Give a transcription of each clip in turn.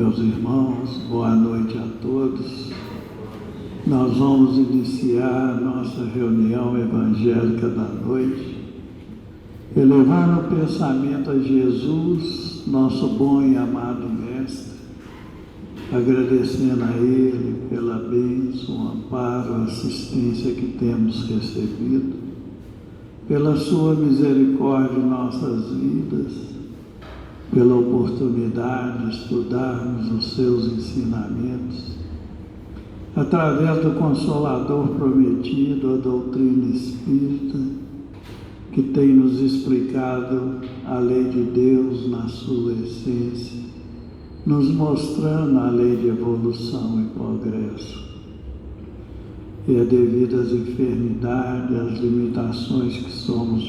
Meus irmãos, boa noite a todos. Nós vamos iniciar a nossa reunião evangélica da noite, elevando o pensamento a Jesus, nosso bom e amado Mestre, agradecendo a Ele pela bênção, amparo, assistência que temos recebido, pela sua misericórdia em nossas vidas, pela oportunidade de estudarmos os seus ensinamentos, através do Consolador prometido, a doutrina espírita, que tem nos explicado a lei de Deus na sua essência, nos mostrando a lei de evolução e progresso. E é devido às enfermidades, às limitações que somos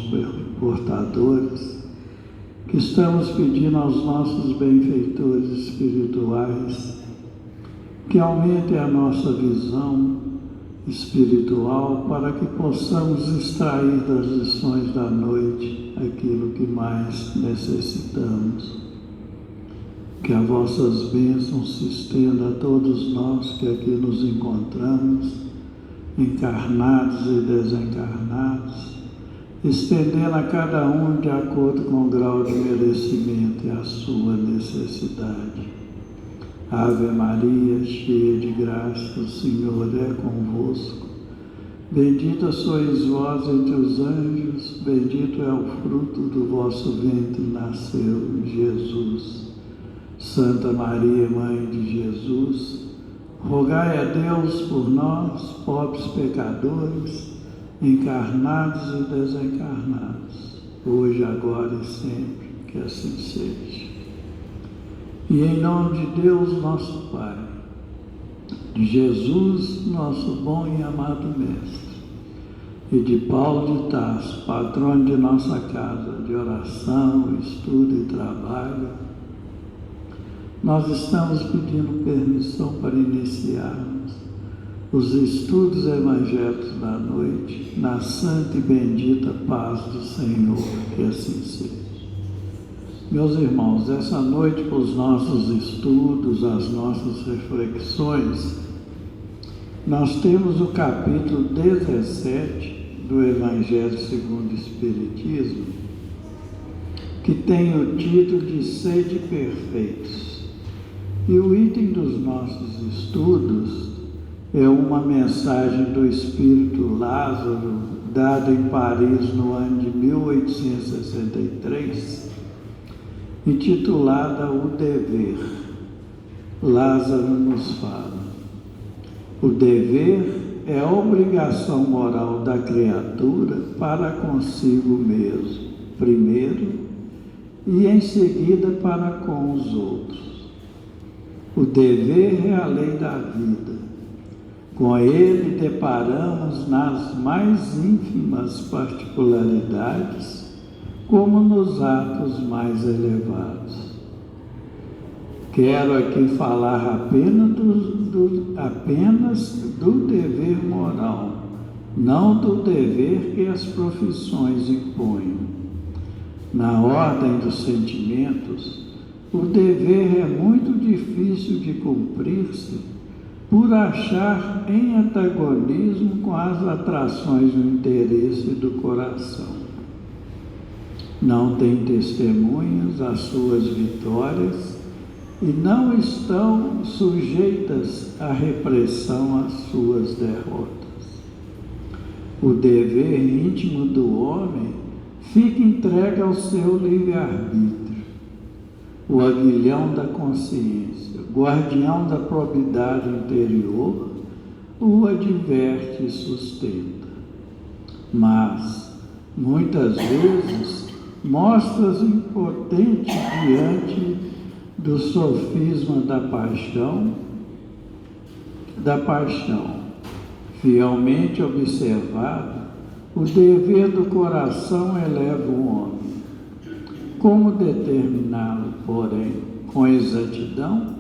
portadores, que estamos pedindo aos nossos benfeitores espirituais que aumentem a nossa visão espiritual para que possamos extrair das lições da noite aquilo que mais necessitamos. Que as vossas bênçãos se estendam a todos nós que aqui nos encontramos, encarnados e desencarnados, estendendo a cada um de acordo com o grau de merecimento e a sua necessidade. Ave Maria, cheia de graça, o Senhor é convosco. Bendita sois vós entre os anjos, bendito é o fruto do vosso ventre, nasceu Jesus. Santa Maria, Mãe de Jesus, rogai a Deus por nós, pobres pecadores, encarnados e desencarnados, hoje, agora e sempre, que assim seja. E em nome de Deus, nosso Pai, de Jesus, nosso bom e amado Mestre, e de Paulo de Tarso, patrono de nossa casa de oração, estudo e trabalho, nós estamos pedindo permissão para iniciarmos os estudos evangélicos da noite, na santa e bendita paz do Senhor, que assim seja. Meus irmãos, essa noite, para os nossos estudos, as nossas reflexões, nós temos o capítulo 17 do Evangelho segundo o Espiritismo, que tem o título de Sede Perfeitos. E o item dos nossos estudos é uma mensagem do Espírito Lázaro, dada em Paris no ano de 1863, intitulada O Dever. Lázaro nos fala: o dever é a obrigação moral da criatura para consigo mesmo, primeiro, e em seguida para com os outros. O dever é a lei da vida. Com ele deparamos nas mais ínfimas particularidades, como nos atos mais elevados. Quero aqui falar apenas do dever moral, não do dever que as profissões impõem. Na ordem dos sentimentos, o dever é muito difícil de cumprir-se por achar em antagonismo com as atrações do interesse do coração. Não tem testemunhas às suas vitórias e não estão sujeitas à repressão às suas derrotas. O dever íntimo do homem fica entregue ao seu livre-arbítrio. O aguilhão da consciência, guardião da probidade interior, o adverte e sustenta. Mas, muitas vezes, mostra-se impotente diante do sofisma da paixão, fielmente observado, o dever do coração eleva o homem. Como determiná-lo, porém, com exatidão?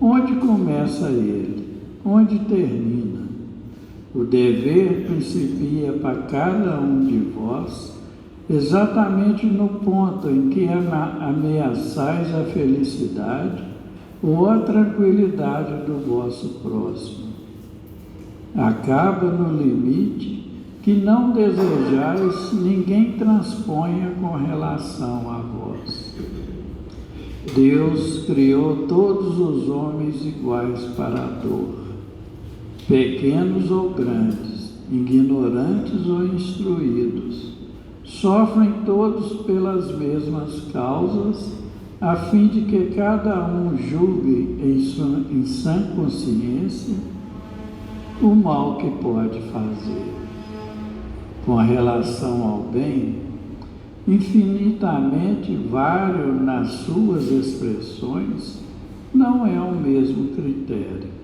Onde começa ele? Onde termina? O dever principia para cada um de vós exatamente no ponto em que ameaçais a felicidade ou a tranquilidade do vosso próximo. Acaba no limite que não desejais ninguém transponha com relação a vós. Deus criou todos os homens iguais para a dor, pequenos ou grandes, ignorantes ou instruídos, sofrem todos pelas mesmas causas, a fim de que cada um julgue em sã consciência o mal que pode fazer. Com relação ao bem, infinitamente vário nas suas expressões, não é o mesmo critério.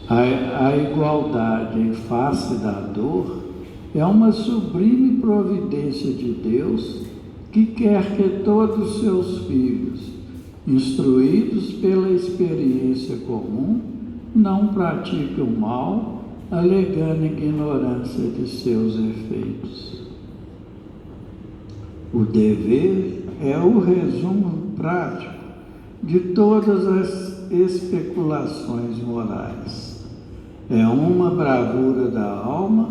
A igualdade em face da dor é uma sublime providência de Deus que quer que todos os seus filhos, instruídos pela experiência comum, não pratiquem o mal, alegando ignorância de seus efeitos. O dever é o resumo prático de todas as especulações morais. É uma bravura da alma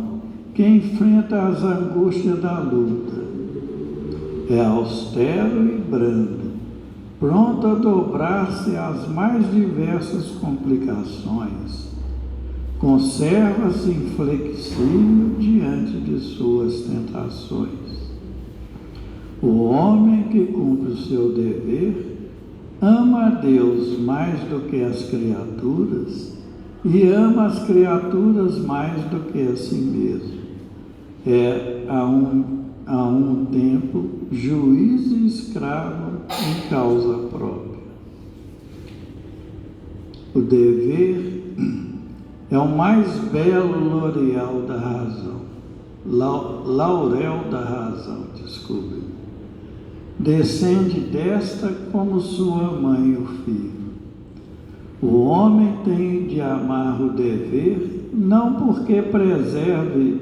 que enfrenta as angústias da luta. É austero e brando, pronto a dobrar-se às mais diversas complicações. Conserva-se inflexível diante de suas tentações. O homem que cumpre o seu dever ama a Deus mais do que as criaturas e ama as criaturas mais do que a si mesmo. É a um tempo juiz e escravo em causa própria. O dever é o mais belo laurel da razão, descende desta como sua mãe o filho. O homem tem de amar o dever, não porque preserve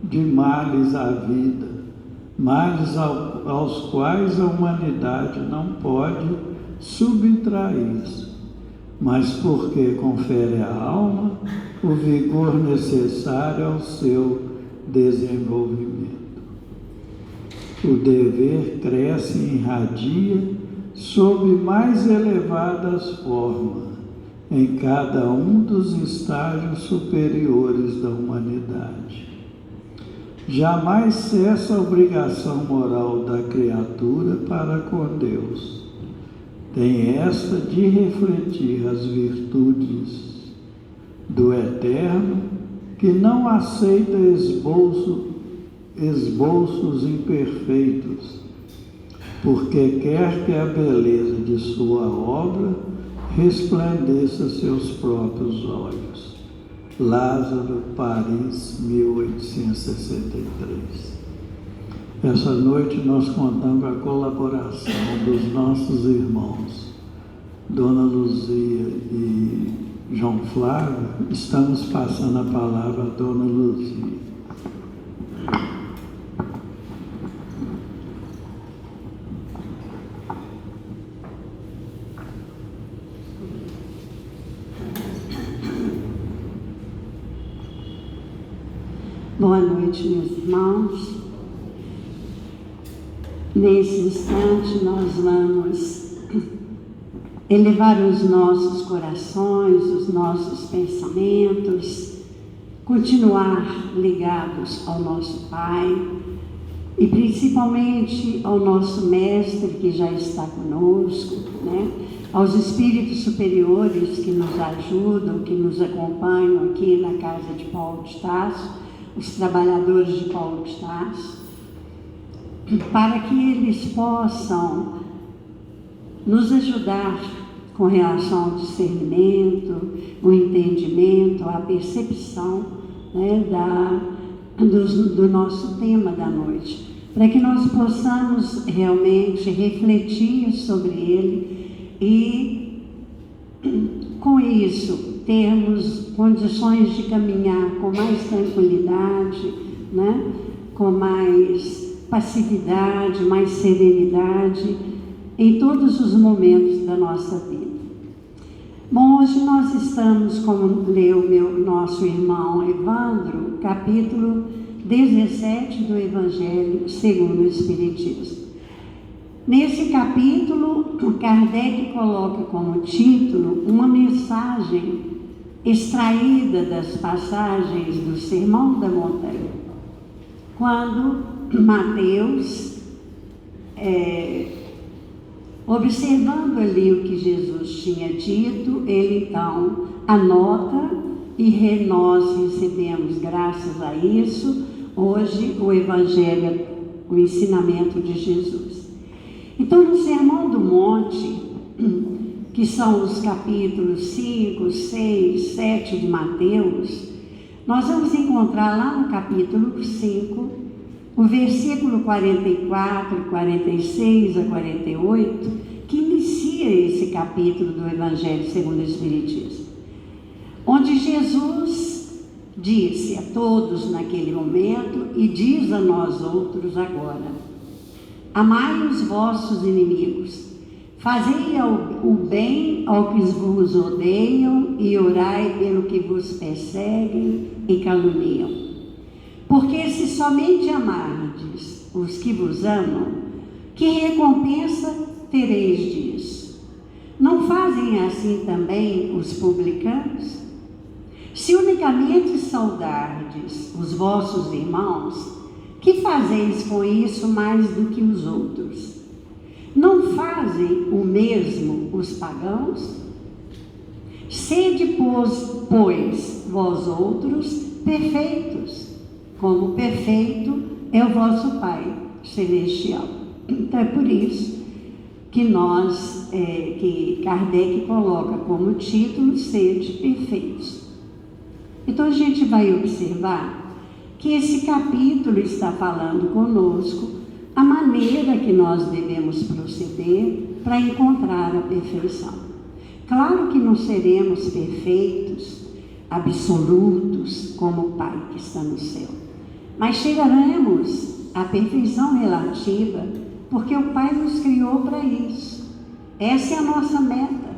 de males a vida, males aos quais a humanidade não pode subtrair-se, mas porque confere à alma o vigor necessário ao seu desenvolvimento. O dever cresce e irradia sob mais elevadas formas em cada um dos estágios superiores da humanidade. Jamais cessa a obrigação moral da criatura para com Deus. Tem esta de refletir as virtudes do Eterno, que não aceita esboços imperfeitos, porque quer que a beleza de sua obra resplandeça seus próprios olhos. Lázaro, Paris, 1863. Essa noite nós contamos com a colaboração dos nossos irmãos, Dona Luzia e João Flávio. Estamos passando a palavra a Dona Luzia. Boa noite, meus irmãos. Nesse instante, nós vamos elevar os nossos corações, os nossos pensamentos, continuar ligados ao nosso Pai e principalmente ao nosso Mestre que já está conosco, né? Aos espíritos superiores que nos ajudam, que nos acompanham aqui na casa de Paulo de Tarso, os trabalhadores de Paulo de Tarso, para que eles possam nos ajudar com relação ao discernimento, o entendimento, a percepção, né, do nosso tema da noite, para que nós possamos realmente refletir sobre ele e, com isso, termos condições de caminhar com mais tranquilidade, né, com mais passividade, mais serenidade em todos os momentos da nossa vida. Hoje nós estamos, como leu nosso irmão Evandro, capítulo 17 do Evangelho segundo o Espiritismo. Nesse capítulo, Kardec coloca como título uma mensagem extraída das passagens do Sermão da Montanha, quando Mateus, observando ali o que Jesus tinha dito, ele então anota e nós recebemos, graças a isso, hoje o Evangelho, o ensinamento de Jesus. Então, no Sermão do Monte, que são os capítulos 5, 6, 7 de Mateus, nós vamos encontrar lá no capítulo 5, o versículo 44, 46 a 48, que inicia esse capítulo do Evangelho segundo o Espiritismo, onde Jesus disse a todos naquele momento e diz a nós outros agora: amai os vossos inimigos, fazei o bem ao que vos odeiam e orai pelo que vos perseguem e caluniam. Porque se somente amardes os que vos amam, que recompensa tereis disso? Não fazem assim também os publicanos? Se unicamente saudardes os vossos irmãos, que fazeis com isso mais do que os outros? Não fazem o mesmo os pagãos? Sede, pois, vós outros perfeitos, como perfeito é o vosso Pai Celestial. Então é por isso que que Kardec coloca como título, sede perfeitos. Então a gente vai observar que esse capítulo está falando conosco a maneira que nós devemos proceder para encontrar a perfeição. Claro que não seremos perfeitos, absolutos, como o Pai que está no céu, mas chegaremos à perfeição relativa, porque o Pai nos criou para isso. Essa é a nossa meta,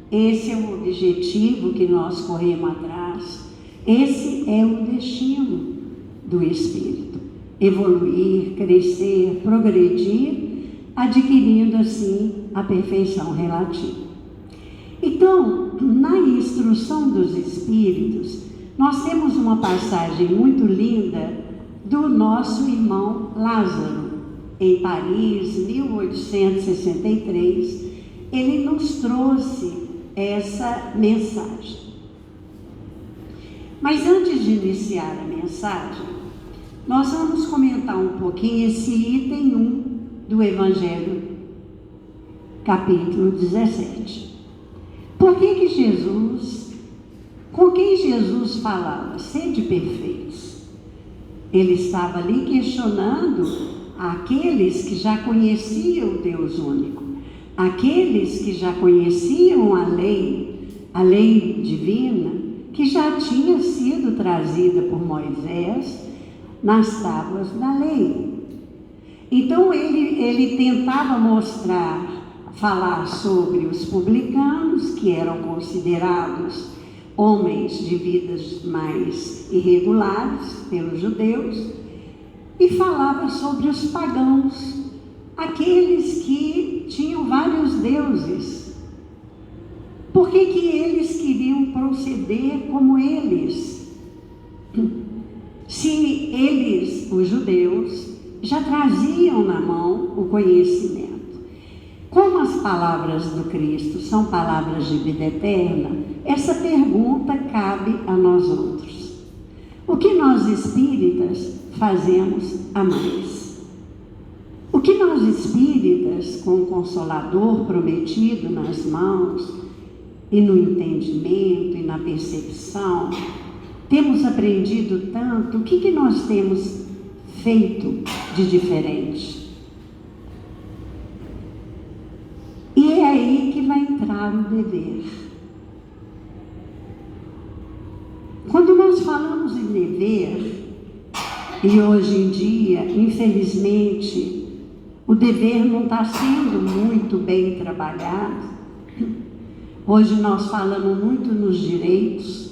esse é o objetivo que nós corremos atrás, esse é o destino do Espírito: evoluir, crescer, progredir, adquirindo assim a perfeição relativa. Então, na instrução dos Espíritos, nós temos uma passagem muito linda do nosso irmão Lázaro. Em Paris, 1863, ele nos trouxe essa mensagem. Mas antes de iniciar a mensagem, nós vamos comentar um pouquinho esse item 1 do Evangelho, capítulo 17. Por que Jesus, com quem Jesus falava? Sede perfeitos. Ele estava ali questionando aqueles que já conheciam o Deus único, aqueles que já conheciam a lei divina, que já tinha sido trazida por Moisés nas tábuas da lei. Então ele tentava falar sobre os publicanos, que eram considerados homens de vidas mais irregulares pelos judeus, e falava sobre os pagãos, aqueles que tinham vários deuses. Por que eles queriam proceder como eles? Se eles, os judeus, já traziam na mão o conhecimento. Como as palavras do Cristo são palavras de vida eterna, essa pergunta cabe a nós outros. O que nós espíritas fazemos a mais? O que nós espíritas, com o Consolador prometido nas mãos, e no entendimento e na percepção, temos aprendido tanto? O que nós temos feito de diferente? E é aí que vai entrar o dever. Quando nós falamos em dever, e hoje em dia, infelizmente, o dever não está sendo muito bem trabalhado, Hoje nós falamos muito nos direitos.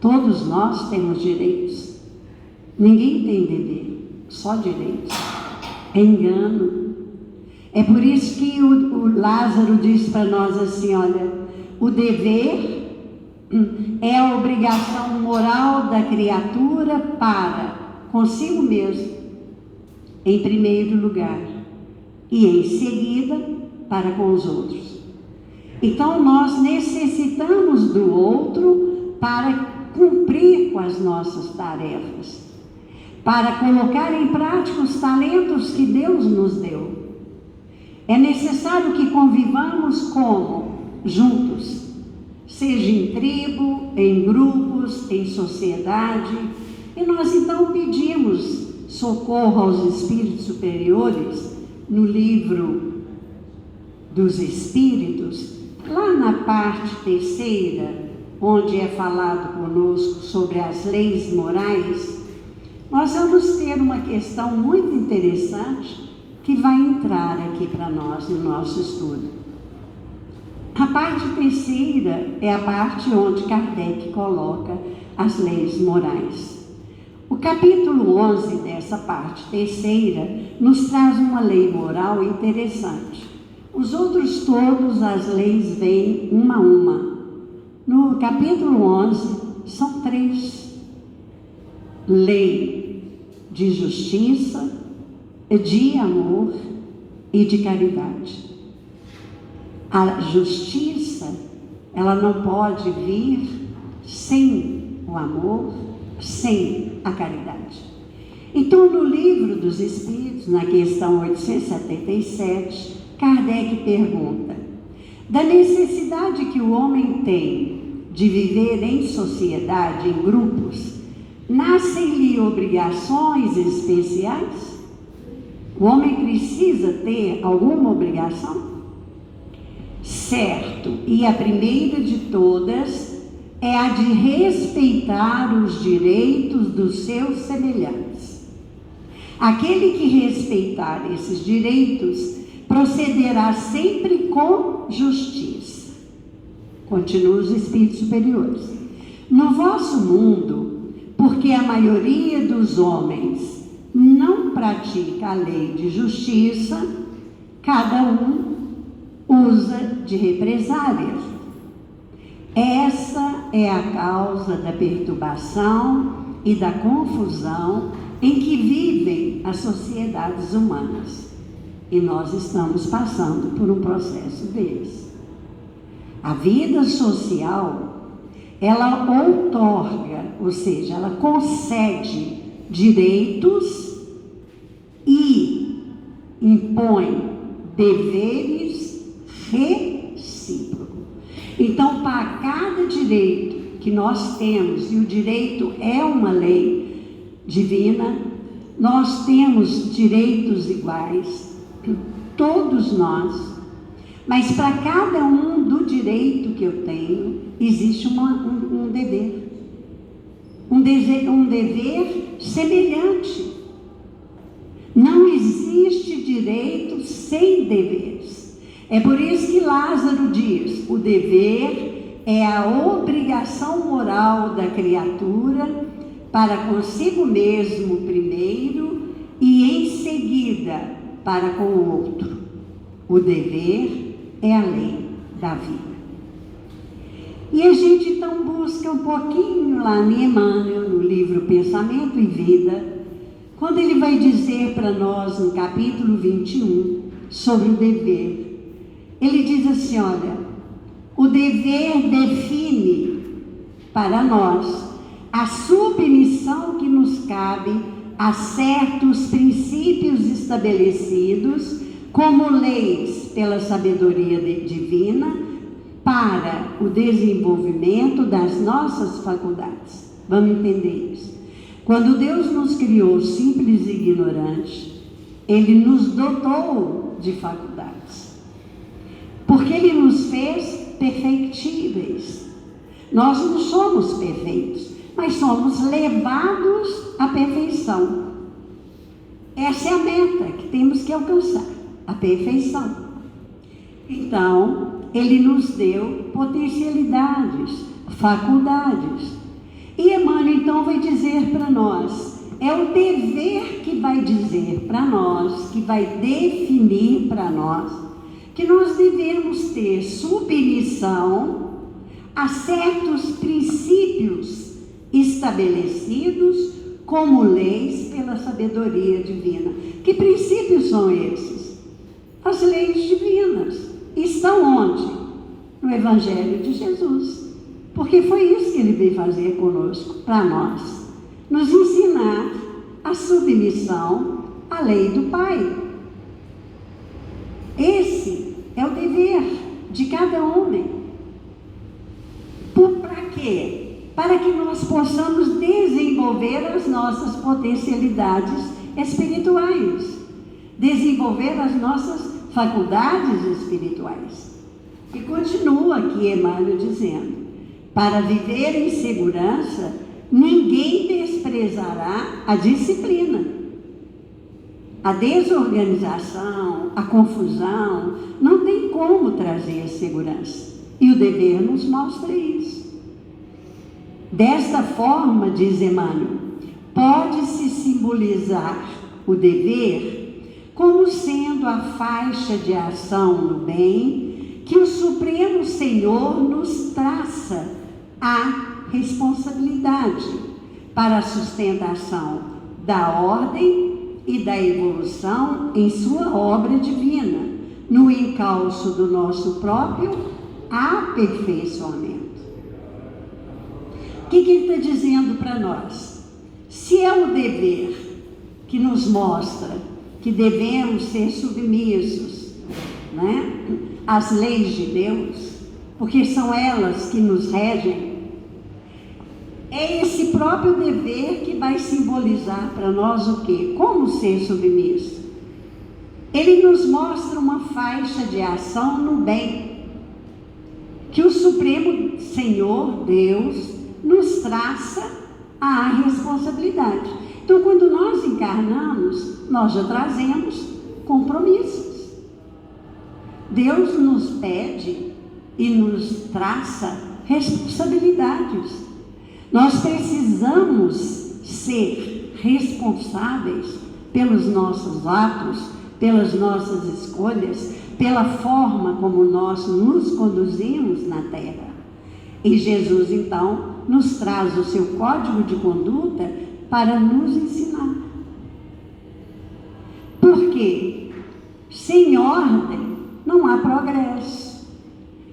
Todos nós temos direitos. Ninguém tem dever, só direitos. É engano. É por isso que o Lázaro diz para nós assim, olha, o dever é a obrigação moral da criatura para consigo mesmo, em primeiro lugar, e em seguida para com os outros. Então nós necessitamos do outro para cumprir com as nossas tarefas, para colocar em prática os talentos que Deus nos deu. É necessário que convivamos como? Juntos, seja em tribo, em grupos, em sociedade. E nós então pedimos socorro aos espíritos superiores no livro dos Espíritos, lá na parte terceira, onde é falado conosco sobre as leis morais. Nós vamos ter uma questão muito interessante que vai entrar aqui para nós no nosso estudo. A parte terceira é a parte onde Kardec coloca as leis morais. O capítulo 11 dessa parte terceira nos traz uma lei moral interessante. Os outros todos, as leis vêm uma a uma. No capítulo 11 são 3. Lei de justiça, de amor e de caridade. A justiça, ela não pode vir sem o amor, sem a caridade. Então, no livro dos Espíritos, na questão 877, Kardec pergunta: da necessidade que o homem tem de viver em sociedade, em grupos, nascem-lhe obrigações especiais? O homem precisa ter alguma obrigação? Certo, e a primeira de todas é a de respeitar os direitos dos seus semelhantes. Aquele que respeitar esses direitos procederá sempre com justiça. Continua os espíritos superiores. No vosso mundo, porque a maioria dos homens não pratica a lei de justiça, cada um usa de represálias. Essa é a causa da perturbação e da confusão em que vivem as sociedades humanas. E nós estamos passando por um processo desse. A vida social, ela outorga, ou seja, ela concede direitos e impõe deveres recíprocos. Então, para cada direito que nós temos, e o direito é uma lei divina, nós temos direitos iguais, todos nós, mas para cada um do direito que eu tenho, existe um dever. Um dever semelhante. Não existe direito sem deveres. É por isso que Lázaro diz: o dever é a obrigação moral da criatura para consigo mesmo primeiro e em seguida para com o outro. O dever é a lei da vida. E a gente então busca um pouquinho lá em Emmanuel, no livro Pensamento e Vida, quando ele vai dizer para nós no capítulo 21 sobre o dever. Ele diz assim, olha, o dever define para nós a submissão que nos cabe a certos princípios estabelecidos como leis pela sabedoria divina para o desenvolvimento das nossas faculdades. Vamos entender isso. Quando Deus nos criou simples e ignorantes, Ele nos dotou de faculdades. Porque Ele nos fez perfeitíveis. Nós não somos perfeitos, mas somos levados à perfeição. Essa é a meta que temos que alcançar, a perfeição. Então, Ele nos deu potencialidades, faculdades. E Emmanuel então vai dizer para nós, é o dever que vai dizer para nós, que vai definir para nós, que nós devemos ter submissão a certos princípios estabelecidos como leis pela sabedoria divina. Que princípios são esses? As leis divinas. Estão onde? No Evangelho de Jesus. Porque foi isso que ele veio fazer conosco, para nós. Nos ensinar a submissão à lei do Pai. Esse é o dever de cada homem. Para quê? Para que nós possamos desenvolver as nossas potencialidades espirituais, desenvolver as nossas faculdades espirituais. E continua aqui Emmanuel dizendo, para viver em segurança, ninguém desprezará a disciplina. A desorganização, a confusão, não tem como trazer a segurança. E o dever nos mostra isso. Desta forma, diz Emmanuel, pode-se simbolizar o dever como sendo a faixa de ação no bem que o Supremo Senhor nos traça a responsabilidade para a sustentação da ordem e da evolução em sua obra divina, no encalço do nosso próprio aperfeiçoamento. O que ele está dizendo para nós? Se é o dever que nos mostra que devemos ser submissos, né, às leis de Deus, porque são elas que nos regem, é esse próprio dever que vai simbolizar para nós o quê? Como ser submisso. Ele nos mostra uma faixa de ação no bem, que o Supremo Senhor, Deus, nos traça a responsabilidade. Então, quando nós encarnamos, nós já trazemos compromissos. Deus nos pede e nos traça responsabilidades. Nós precisamos ser responsáveis pelos nossos atos, pelas nossas escolhas, pela forma como nós nos conduzimos na Terra. E Jesus, então, nos traz o seu código de conduta para nos ensinar. Porque sem ordem não há progresso.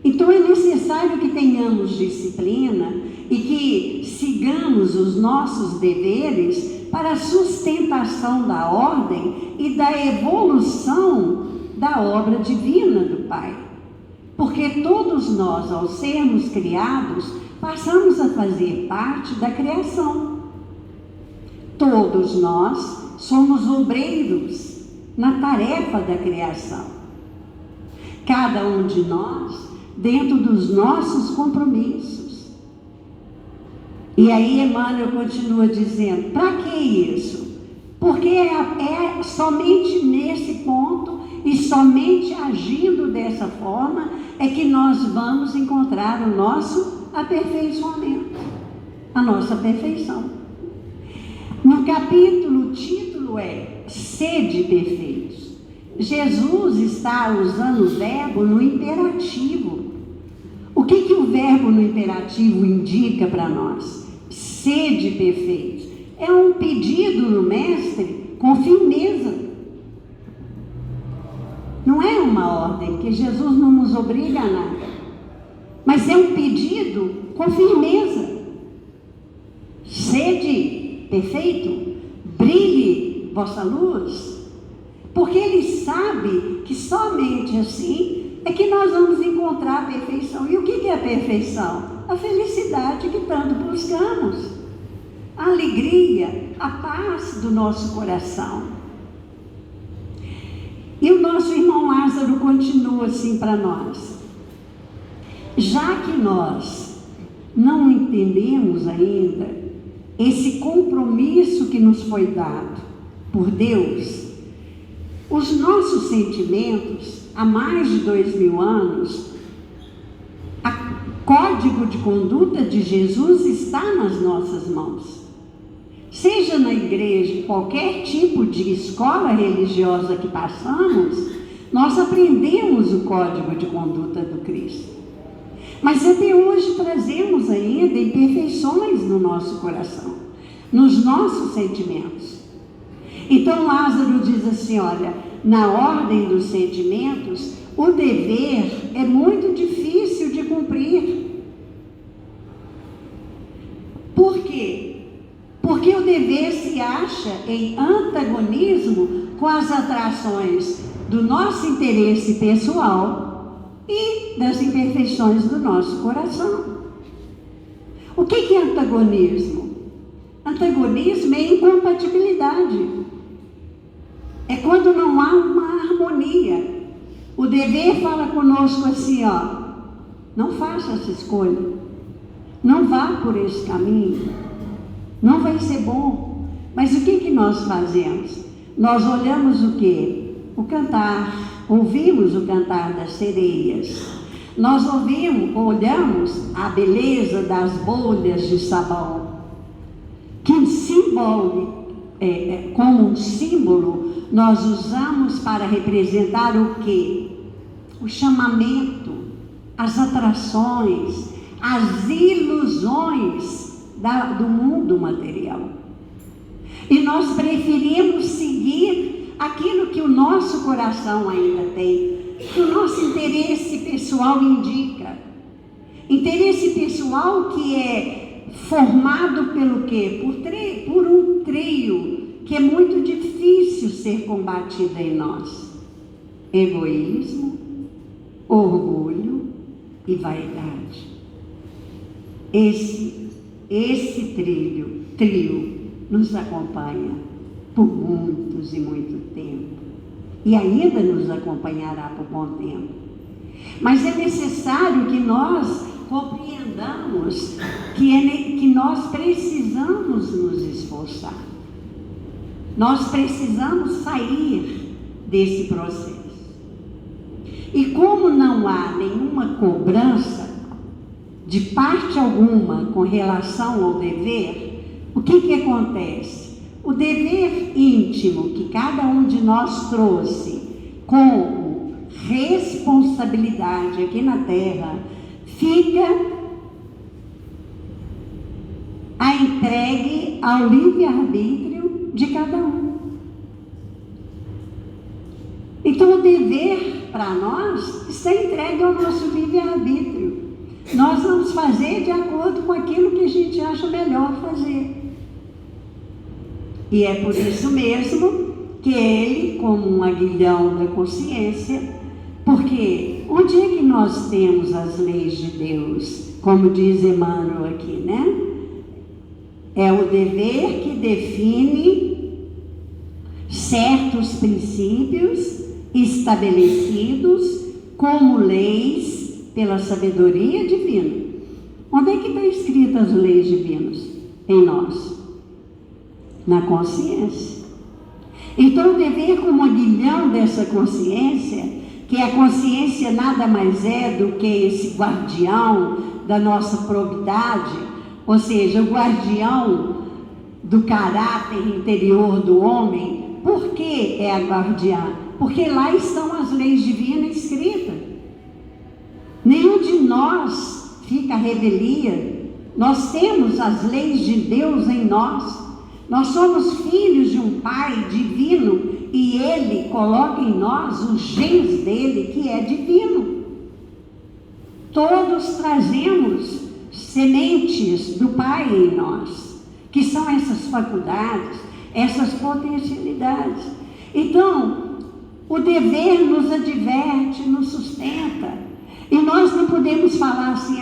Então é necessário que tenhamos disciplina e que sigamos os nossos deveres para a sustentação da ordem e da evolução da obra divina do Pai. Porque todos nós, ao sermos criados, passamos a fazer parte da criação. Todos nós somos obreiros na tarefa da criação. Cada um de nós dentro dos nossos compromissos. E aí Emmanuel continua dizendo, para que isso? Porque é somente nesse ponto e somente agindo dessa forma é que nós vamos encontrar o nosso aperfeiçoamento, a nossa perfeição. No capítulo, o título é Sede Perfeitos. Jesus está usando o verbo no imperativo. O que o verbo no imperativo indica para nós? Sede perfeitos. É um pedido no mestre com firmeza. Não é uma ordem, que Jesus não nos obriga a nada. Mas é um pedido com firmeza. Sede perfeito, brilhe vossa luz. Porque ele sabe que somente assim é que nós vamos encontrar a perfeição. E o que é a perfeição? A felicidade que tanto buscamos. A alegria, a paz do nosso coração. E o nosso irmão Lázaro continua assim para nós. Já que nós não entendemos ainda esse compromisso que nos foi dado por Deus, os nossos sentimentos, há mais de 2000 anos, código de conduta de Jesus está nas nossas mãos. Seja na igreja, qualquer tipo de escola religiosa que passamos, nós aprendemos o código de conduta do Cristo. Mas até hoje trazemos ainda imperfeições no nosso coração, nos nossos sentimentos. Então Lázaro diz assim, olha, na ordem dos sentimentos, o dever é muito difícil de cumprir. Por quê? Porque o dever se acha em antagonismo com as atrações do nosso interesse pessoal e das imperfeições do nosso coração. O que é antagonismo? Antagonismo é incompatibilidade. É quando não há uma harmonia. O dever fala conosco assim, ó, não faça essa escolha, não vá por esse caminho, não vai ser bom. Mas o que nós fazemos? Nós olhamos o quê? O cantar, ouvimos o cantar das sereias, nós olhamos a beleza das bolhas de sabão, que como um símbolo nós usamos para representar o quê? O chamamento, as atrações, as ilusões do mundo material. E nós preferimos seguir aquilo que o nosso coração ainda tem, que o nosso interesse pessoal indica. Interesse pessoal que é formado pelo quê? Por um trio que é muito difícil ser combatido em nós: egoísmo, orgulho e vaidade. Esse trio nos acompanha por muitos e muito tempo, e ainda nos acompanhará por bom tempo. Mas é necessário que nós compreendamos que nós precisamos nos esforçar. Nós precisamos sair desse processo. E como não há nenhuma cobrança de parte alguma com relação ao dever, o que acontece? O dever íntimo que cada um de nós trouxe como responsabilidade aqui na Terra, fica entregue ao livre-arbítrio de cada um. Então o dever para nós está entregue ao nosso livre-arbítrio. Nós vamos fazer de acordo com aquilo que a gente acha melhor fazer. E é por isso mesmo que ele, como um aguilhão da consciência, porque onde é que nós temos as leis de Deus? Como diz Emmanuel aqui, né? É o dever que define certos princípios estabelecidos como leis pela sabedoria divina. Onde é que está escritas as leis divinas? Em nós. Na consciência. Então o dever como aguilhão dessa consciência, que a consciência nada mais é do que esse guardião da nossa probidade, ou seja, o guardião do caráter interior do homem. Por que é a guardiã? Porque lá estão as leis divinas escritas. Nenhum de nós fica à revelia. Nós temos as leis de Deus em nós. Nós somos filhos de um Pai divino e Ele coloca em nós os genes dele, que é divino. Todos trazemos sementes do Pai em nós, que são essas faculdades, essas potencialidades. Então, o dever nos adverte, nos sustenta. E nós não podemos falar assim,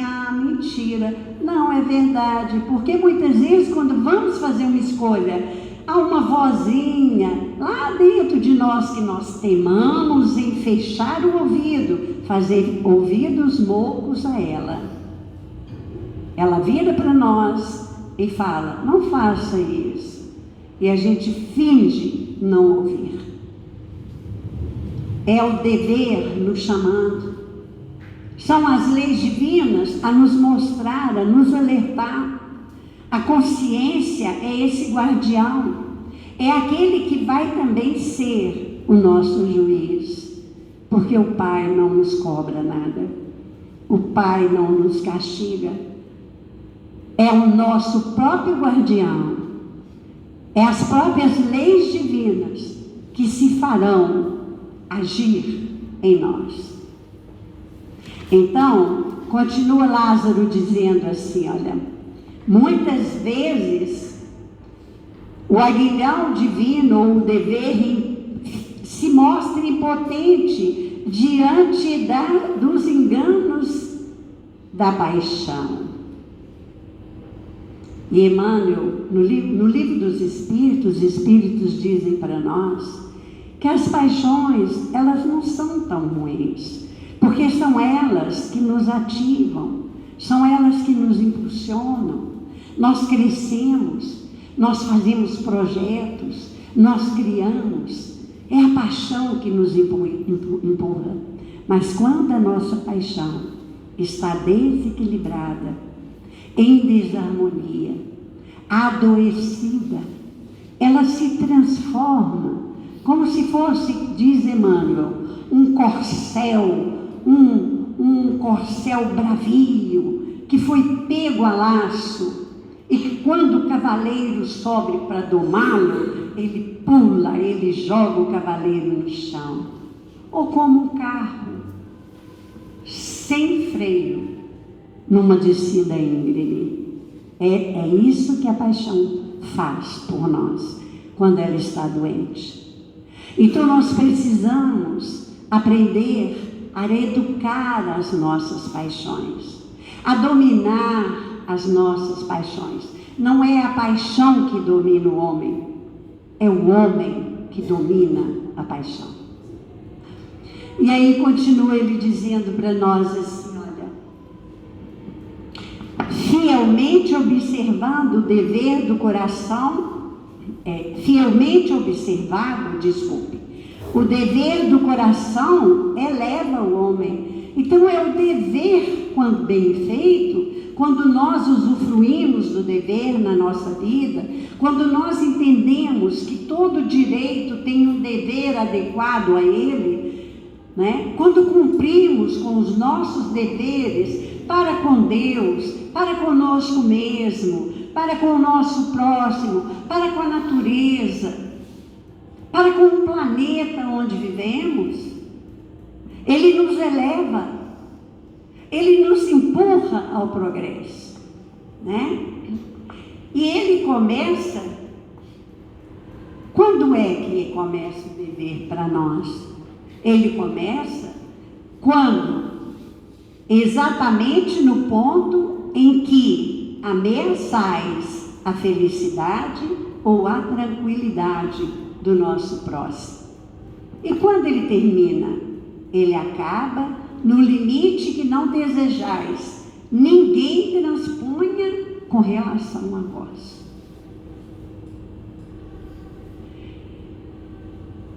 mentira. Não, é verdade, porque muitas vezes quando vamos fazer uma escolha, há uma vozinha lá dentro de nós que nós temamos em fechar o ouvido, fazer ouvidos moucos a ela. Ela vira para nós e fala, não faça isso. E a gente finge não ouvir. É o dever nos chamando. São as leis divinas a nos mostrar, a nos alertar. A consciência é esse guardião, é aquele que vai também ser o nosso juiz, porque o Pai não nos cobra nada, o Pai não nos castiga, é o nosso próprio guardião, é as próprias leis divinas que se farão agir em nós. Então, continua Lázaro dizendo assim, olha, muitas vezes o aguilhão divino ou o dever se mostra impotente diante dos enganos da paixão. E Emmanuel, no livro dos Espíritos, os Espíritos dizem para nós que as paixões, elas não são tão ruins, porque são elas que nos ativam, são elas que nos impulsionam. Nós crescemos, nós fazemos projetos, nós criamos. É a paixão que nos empurra. Mas quando a nossa paixão está desequilibrada, em desarmonia, adoecida, ela se transforma como se fosse, diz Emmanuel, um corcel, um corcel bravio, que foi pego a laço, e que quando o cavaleiro sobe para domá-lo, ele pula, ele joga o cavaleiro no chão. Ou como um carro, sem freio, numa descida íngreme. É isso que a paixão faz por nós, quando ela está doente. Então nós precisamos aprender a educar as nossas paixões, a dominar as nossas paixões. Não é a paixão que domina o homem, é o homem que domina a paixão. E aí continua ele dizendo para nós assim, olha, fielmente observando o dever do coração, o dever do coração eleva o homem. Então é o dever, quando bem feito, quando nós usufruímos do dever na nossa vida, quando nós entendemos que todo direito tem um dever adequado a ele, né? Quando cumprimos com os nossos deveres para com Deus, para conosco mesmo, para com o nosso próximo, para com a natureza, para com o planeta onde vivemos, ele nos eleva, ele nos empurra ao progresso, né? E ele começa, quando é que começa o dever para nós? Ele começa quando, exatamente no ponto em que ameaçais a felicidade ou a tranquilidade do nosso próximo. E quando ele termina? Ele acaba no limite que não desejais, ninguém transponha com relação a vós.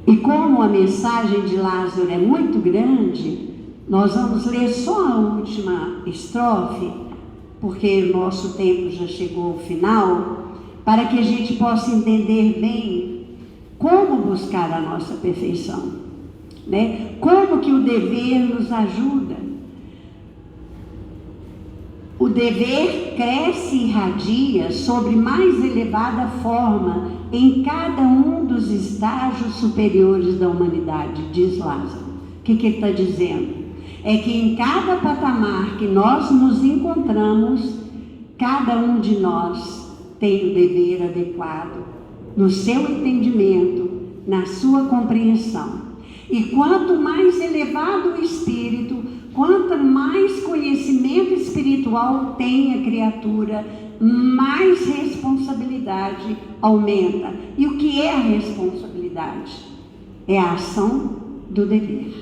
E como a mensagem de Lázaro é muito grande, nós vamos ler só a última estrofe, porque o nosso tempo já chegou ao final, para que a gente possa entender bem como buscar a nossa perfeição, né? Como que o dever nos ajuda. O dever cresce e irradia sobre mais elevada forma em cada um dos estágios superiores da humanidade, diz Lázaro. O que ele está dizendo? É que em cada patamar que nós nos encontramos, cada um de nós tem o dever adequado no seu entendimento, na sua compreensão. E quanto mais elevado o espírito, quanto mais conhecimento espiritual tem a criatura, mais responsabilidade aumenta. E o que é a responsabilidade? É a ação do dever.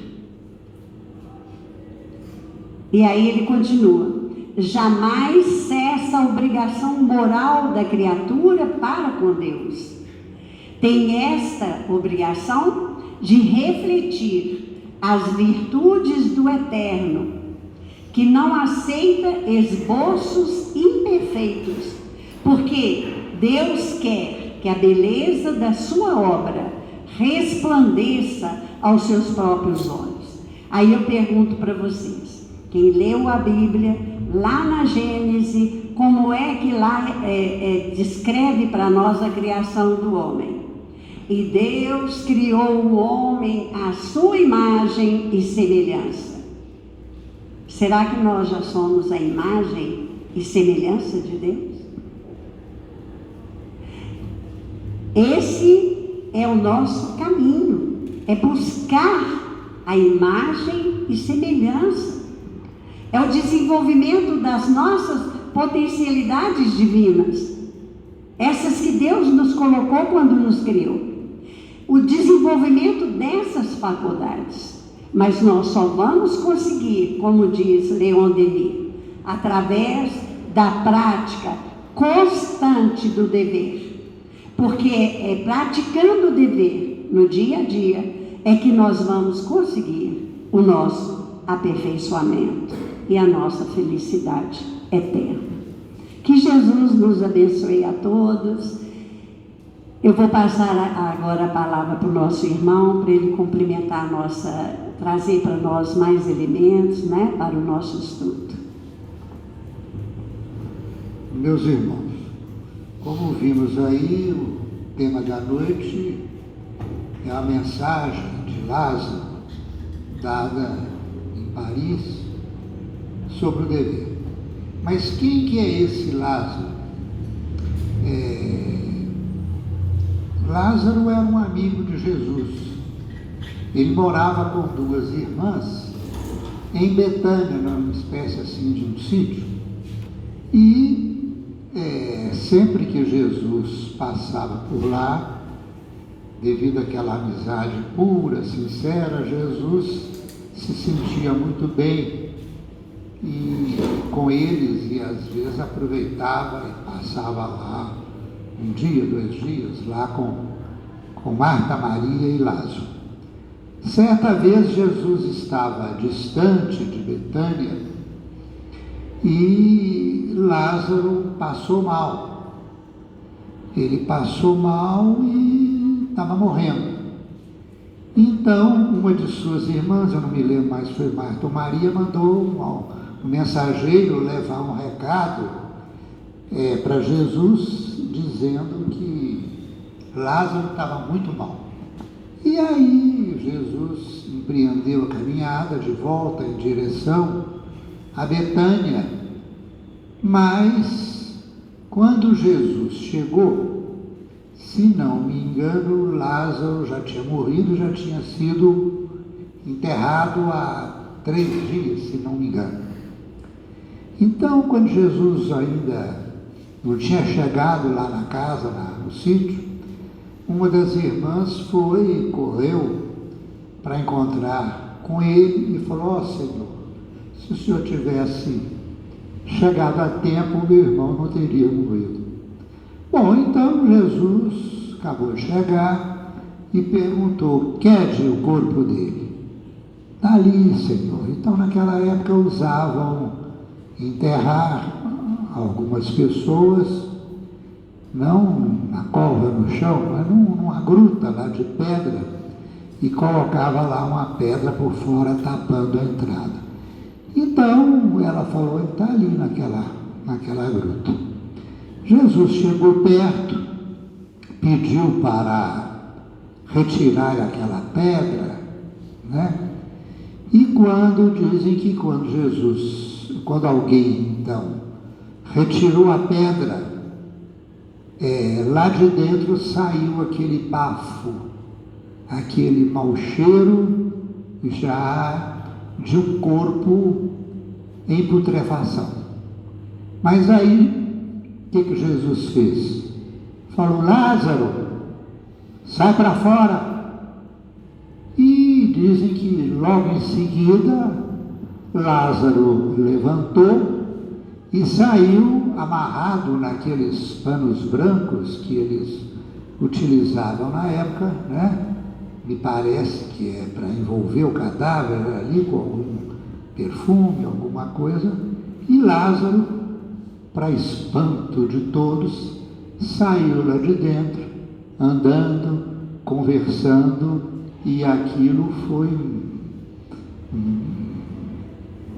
E aí ele continua: jamais cessa a obrigação moral da criatura para com Deus. Tem esta obrigação de refletir as virtudes do Eterno, que não aceita esboços imperfeitos, porque Deus quer que a beleza da sua obra resplandeça aos seus próprios olhos. Aí eu pergunto para vocês, quem leu a Bíblia, lá na Gênesis, como é que lá descreve para nós a criação do homem? E Deus criou o homem à sua imagem e semelhança. Será que nós já somos a imagem e semelhança de Deus? Esse é o nosso caminho, é buscar a imagem e semelhança. É o desenvolvimento das nossas potencialidades divinas, essas que Deus nos colocou quando nos criou. O desenvolvimento dessas faculdades. Mas nós só vamos conseguir, como diz Leon Denis, através da prática constante do dever. Porque é praticando o dever no dia a dia é que nós vamos conseguir o nosso aperfeiçoamento e a nossa felicidade eterna. Que Jesus nos abençoe a todos. Eu vou passar agora a palavra para o nosso irmão, para ele complementar trazer para nós mais elementos, né, para o nosso estudo. Meus irmãos, como vimos aí, o tema da noite é a mensagem de Lázaro, dada em Paris, sobre o dever. Mas quem que é esse Lázaro? Lázaro era um amigo de Jesus. Ele morava com duas irmãs em Betânia, numa espécie assim de um sítio. E sempre que Jesus passava por lá, devido àquela amizade pura, sincera, Jesus se sentia muito bem e com eles, e às vezes aproveitava e passava lá um dia, 2 dias, lá com Marta, Maria e Lázaro. Certa vez Jesus estava distante de Betânia e Lázaro passou mal. Ele passou mal e estava morrendo. Então, uma de suas irmãs, eu não me lembro mais, foi Marta ou Maria, mandou um mensageiro levar um recado para Jesus, dizendo que Lázaro estava muito mal. E aí Jesus empreendeu a caminhada de volta em direção a Betânia. Mas quando Jesus chegou, se não me engano, Lázaro já tinha morrido, já tinha sido enterrado há 3 dias, se não me engano. Então, quando Jesus ainda não tinha chegado lá na casa, no sítio, uma das irmãs correu para encontrar com ele e falou: ó Senhor, se o Senhor tivesse chegado a tempo, meu irmão não teria morrido. Bom, então Jesus acabou de chegar e perguntou: quede o corpo dele? Está ali, Senhor. Então, naquela época, usavam enterrar algumas pessoas, não na cova no chão, mas numa gruta lá de pedra, e colocava lá uma pedra por fora tapando a entrada. Então ela falou: ele está ali naquela gruta. Jesus chegou perto, pediu para retirar aquela pedra, né? E dizem que quando alguém então retirou a pedra, lá de dentro saiu aquele bafo, aquele mau cheiro já de um corpo em putrefação. Mas aí, o que Jesus fez? Falou: Lázaro, sai para fora. E dizem que logo em seguida Lázaro levantou e saiu amarrado naqueles panos brancos que eles utilizavam na época, né? Me parece que é para envolver o cadáver ali com algum perfume, alguma coisa, e Lázaro, para espanto de todos, saiu lá de dentro, andando, conversando, e aquilo foi um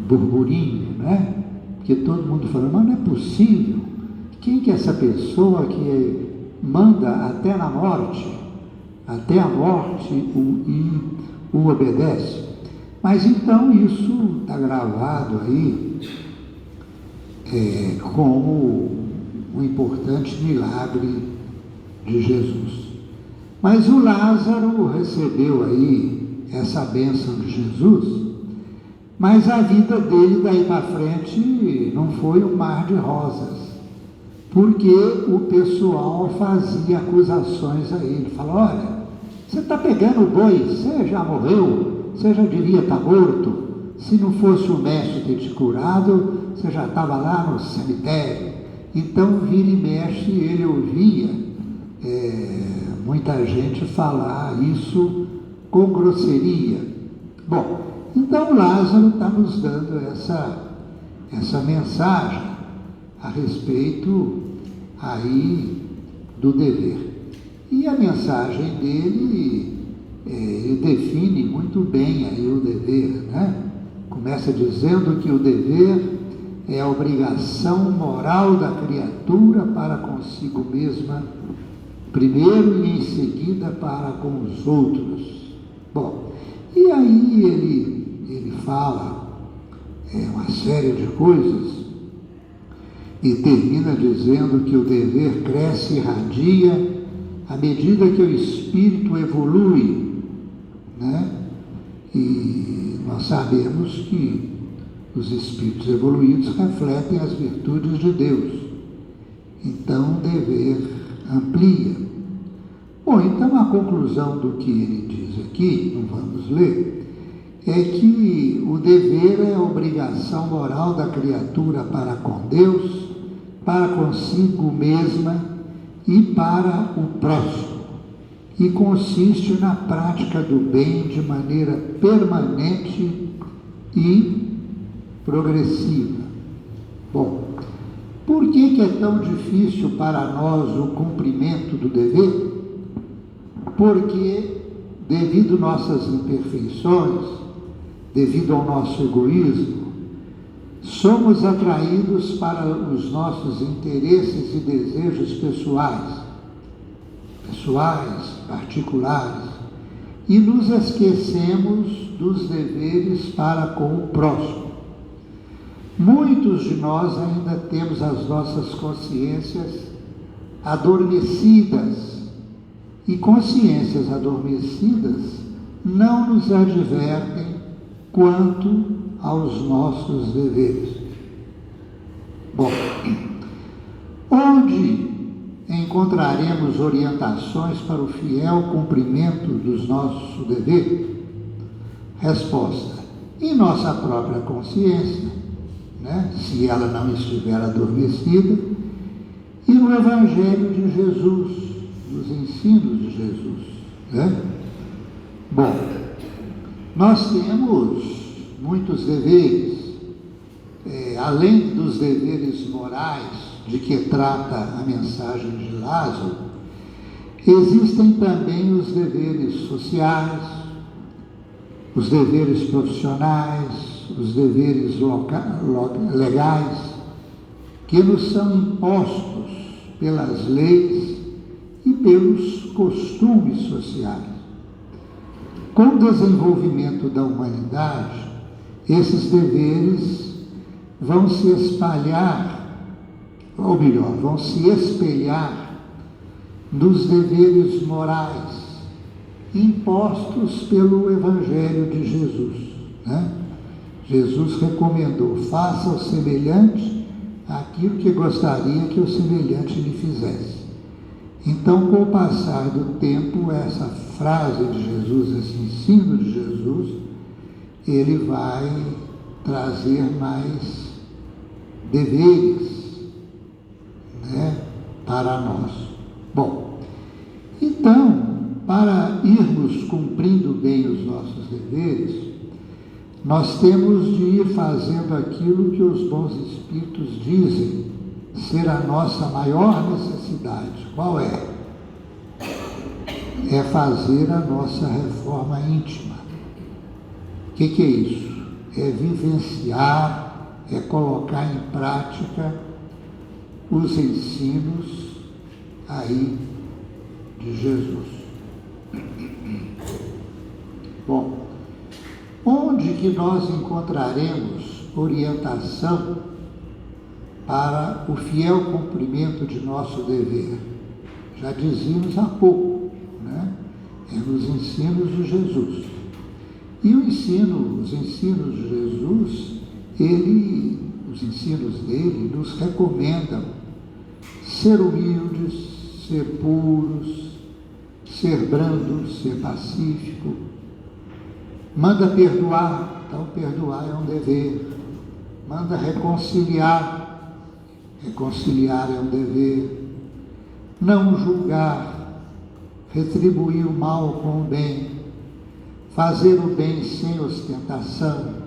burburinho, né? Porque todo mundo falou, mas não é possível, quem que é essa pessoa que manda até a morte o obedece? Mas então isso está gravado aí como um importante milagre de Jesus. Mas o Lázaro recebeu aí essa bênção de Jesus, mas a vida dele daí para frente não foi um mar de rosas, porque o pessoal fazia acusações a ele, falou, olha, você está pegando o boi, você já morreu, você já devia estar morto, se não fosse o mestre ter te curado, você já estava lá no cemitério. Então, vira e mexe, ele ouvia muita gente falar isso com grosseria. Bom, então Lázaro está nos dando essa mensagem a respeito aí do dever. E a mensagem dele, ele define muito bem aí o dever, né? Começa dizendo que o dever é a obrigação moral da criatura para consigo mesma, primeiro e em seguida para com os outros. Bom, e aí ele fala uma série de coisas e termina dizendo que o dever cresce e irradia à medida que o espírito evolui, né? E nós sabemos que os espíritos evoluídos refletem as virtudes de Deus. Então, o dever amplia. Bom, então a conclusão do que ele diz aqui, não vamos ler, é que o dever é a obrigação moral da criatura para com Deus, para consigo mesma e para o próximo, e consiste na prática do bem de maneira permanente e progressiva. Bom, por que é tão difícil para nós o cumprimento do dever? Porque, devido nossas imperfeições, devido ao nosso egoísmo, somos atraídos para os nossos interesses e desejos pessoais, particulares, e nos esquecemos dos deveres para com o próximo. Muitos de nós ainda temos as nossas consciências adormecidas, e consciências adormecidas não nos advertem quanto aos nossos deveres. Bom, onde encontraremos orientações para o fiel cumprimento dos nossos deveres? Resposta: em nossa própria consciência, né, se ela não estiver adormecida, e no Evangelho de Jesus, nos ensinos de Jesus, né? Bom, nós temos muitos deveres, além dos deveres morais de que trata a mensagem de Lázaro, existem também os deveres sociais, os deveres profissionais, os deveres legais, que nos são impostos pelas leis e pelos costumes sociais. Com o desenvolvimento da humanidade, esses deveres vão se espalhar, ou melhor, vão se espelhar nos deveres morais impostos pelo Evangelho de Jesus, né? Jesus recomendou: faça ao semelhante aquilo que gostaria que o semelhante lhe fizesse. Então, com o passar do tempo, essa frase de Jesus, esse ensino de Jesus, ele vai trazer mais deveres, né, para nós. Bom, então, para irmos cumprindo bem os nossos deveres, nós temos de ir fazendo aquilo que os bons espíritos dizem ser a nossa maior necessidade. Qual é? É fazer a nossa reforma íntima. O que é isso? É vivenciar, é colocar em prática os ensinos aí de Jesus. Bom, onde que nós encontraremos orientação para o fiel cumprimento de nosso dever? Já dizíamos há pouco, né? É nos ensinos de Jesus. E os ensinos de Jesus, os ensinos dele nos recomendam ser humildes, ser puros, ser brandos, ser pacífico. Manda perdoar, então perdoar é um dever. Manda reconciliar, reconciliar é um dever. Não julgar, retribuir o mal com o bem, fazer o bem sem ostentação,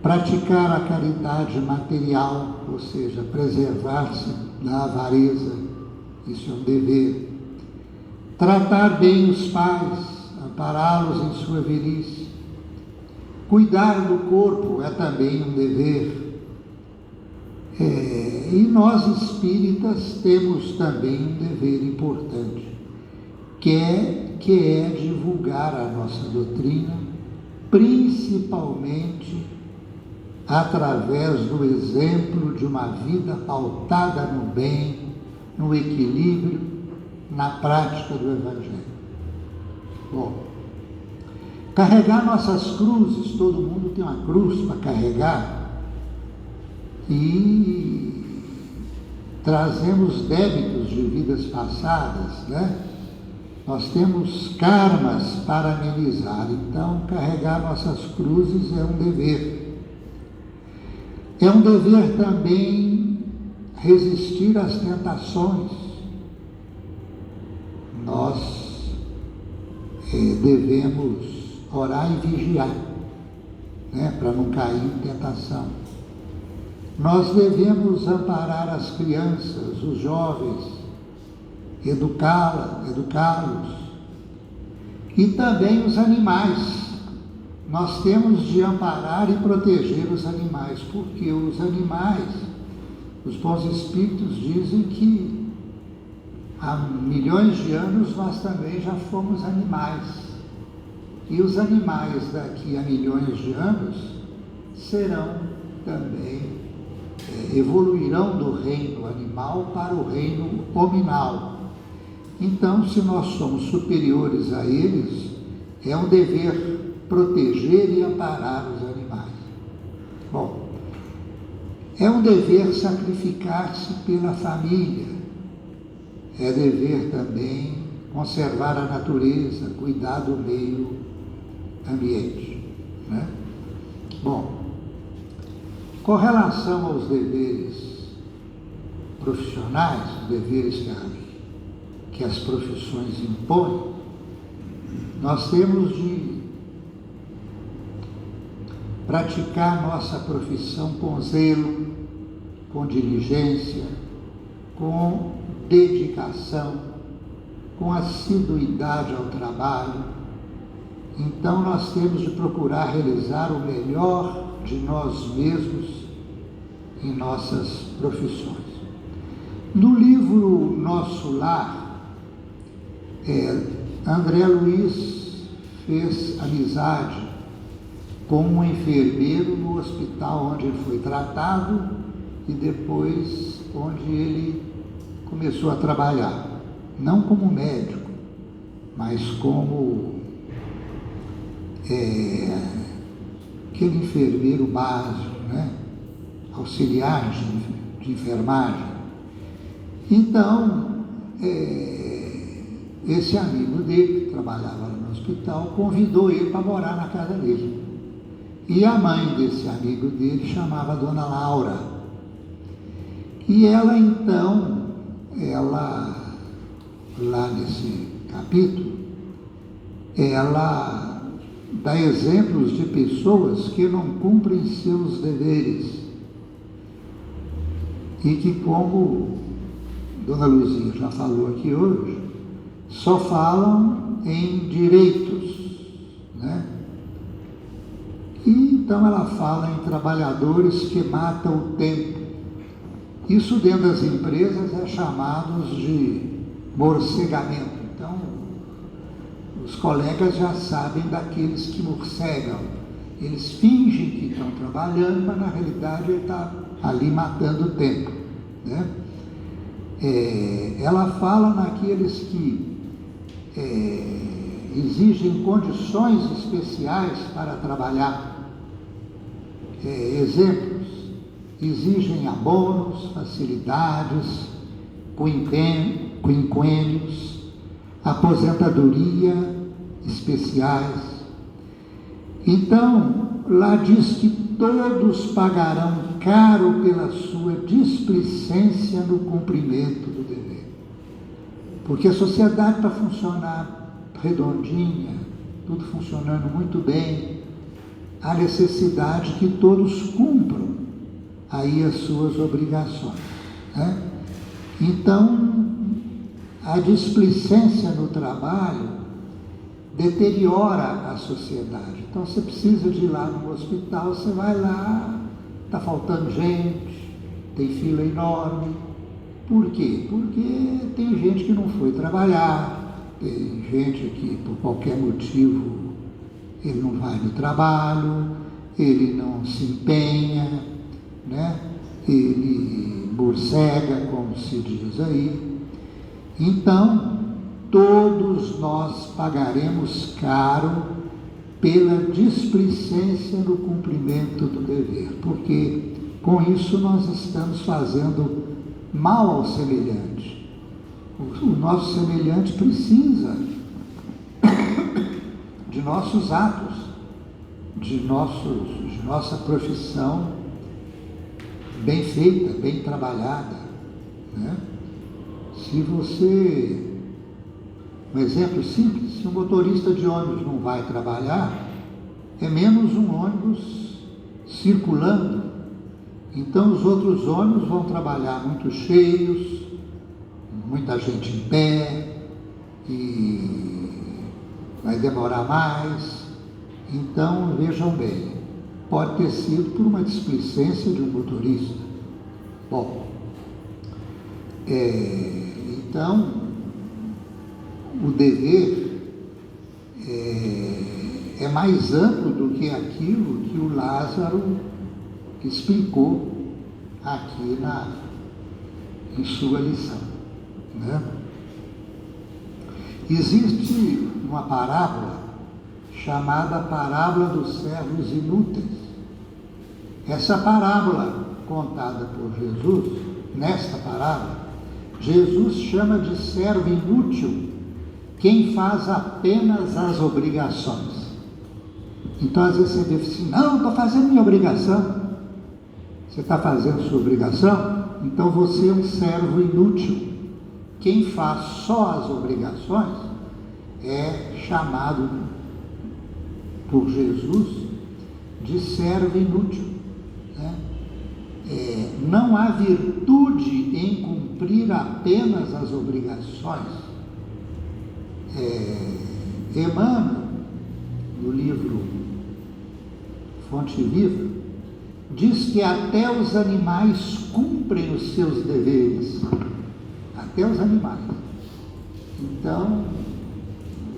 praticar a caridade material, ou seja, preservar-se da avareza, isso é um dever. Tratar bem os pais, ampará-los em sua velhice. Cuidar do corpo é também um dever. E nós espíritas temos também um dever importante, que é divulgar a nossa doutrina, principalmente através do exemplo de uma vida pautada no bem, no equilíbrio, na prática do Evangelho. Bom, carregar nossas cruzes, todo mundo tem uma cruz para carregar, e trazemos débitos de vidas passadas, né? Nós temos karmas para amenizar, então carregar nossas cruzes é um dever. É um dever também resistir às tentações. Nós devemos orar e vigiar, né, para não cair em tentação. Nós devemos amparar as crianças, os jovens, educá-los, e também os animais. Nós temos de amparar e proteger os animais, porque os animais, os bons espíritos dizem que há milhões de anos nós também já fomos animais. E os animais daqui a milhões de anos serão também, evoluirão do reino animal para o reino hominal. Então, se nós somos superiores a eles, é um dever proteger e amparar os animais. Bom, é um dever sacrificar-se pela família, é dever também conservar a natureza, cuidar do meio ambiente, né? Bom, com relação aos deveres profissionais, os deveres que as profissões impõem, nós temos de praticar nossa profissão com zelo, com diligência, com dedicação, com assiduidade ao trabalho. Então nós temos de procurar realizar o melhor de nós mesmos em nossas profissões. No livro Nosso Lar, André Luiz fez amizade com um enfermeiro no hospital onde ele foi tratado e depois onde ele começou a trabalhar, não como médico, mas como aquele enfermeiro básico, né? Auxiliar de enfermagem. Então, esse amigo dele, que trabalhava no hospital, convidou ele para morar na casa dele. E a mãe desse amigo dele chamava Dona Laura. E ela, então, lá nesse capítulo, ela dá exemplos de pessoas que não cumprem seus deveres e que, como Dona Luzia já falou aqui hoje, só falam em direitos, né? E então ela fala em trabalhadores que matam o tempo. Isso dentro das empresas é chamado de morcegamento. Então, os colegas já sabem daqueles que morcegam. Eles fingem que estão trabalhando, mas na realidade ele está ali matando o tempo, né? Ela fala naqueles que exigem condições especiais para trabalhar. Exemplos: exigem abonos, facilidades, quinquênios, aposentadoria especiais. Então, lá diz que todos pagarão caro pela sua displicência no cumprimento do dever. Porque a sociedade, para funcionar redondinha, tudo funcionando muito bem, há necessidade que todos cumpram aí as suas obrigações, né? Então, a displicência no trabalho deteriora a sociedade. Então, você precisa de ir lá no hospital, você vai lá, está faltando gente, tem fila enorme. Por quê? Porque tem gente que não foi trabalhar, tem gente que, por qualquer motivo, ele não vai no trabalho, ele não se empenha, né? Ele morcega, como se diz aí. Então, todos nós pagaremos caro pela displicência no cumprimento do dever, porque com isso nós estamos fazendo mal ao semelhante. O nosso semelhante precisa de nossos atos, de nossa profissão bem feita, bem trabalhada, né? Se você, um exemplo simples, se um motorista de ônibus não vai trabalhar, é menos um ônibus circulando. Então os outros ônibus vão trabalhar muito cheios, muita gente em pé, e vai demorar mais. Então, vejam bem, pode ter sido por uma displicência de um motorista. Bom, então, o dever é mais amplo do que aquilo que o Lázaro explicou aqui em sua lição, né? Existe uma parábola chamada parábola dos servos inúteis. Essa parábola contada por Jesus, nesta parábola, Jesus chama de servo inútil quem faz apenas as obrigações. Então, às vezes você diz assim: não, estou fazendo minha obrigação. Você está fazendo sua obrigação? Então você é um servo inútil. Quem faz só as obrigações é chamado por Jesus de servo inútil, né? Não há virtude em cumprir apenas as obrigações. Emmanuel, no livro Fonte Viva, diz que até os animais cumprem os seus deveres. Até os animais. Então,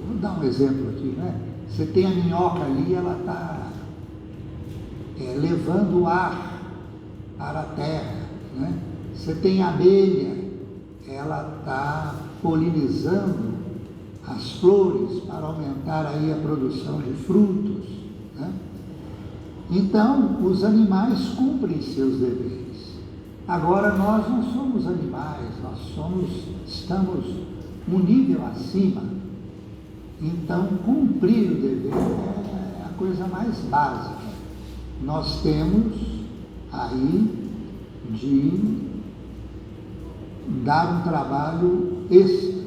vou dar um exemplo aqui, né? Você tem a minhoca ali, ela está levando o ar para a terra, né? Você tem a abelha, ela está polinizando as flores para aumentar aí a produção de frutos, né? Então, os animais cumprem seus deveres. Agora, nós não somos animais, estamos um nível acima. Então, cumprir o dever é a coisa mais básica. Nós temos aí de dar um trabalho extra,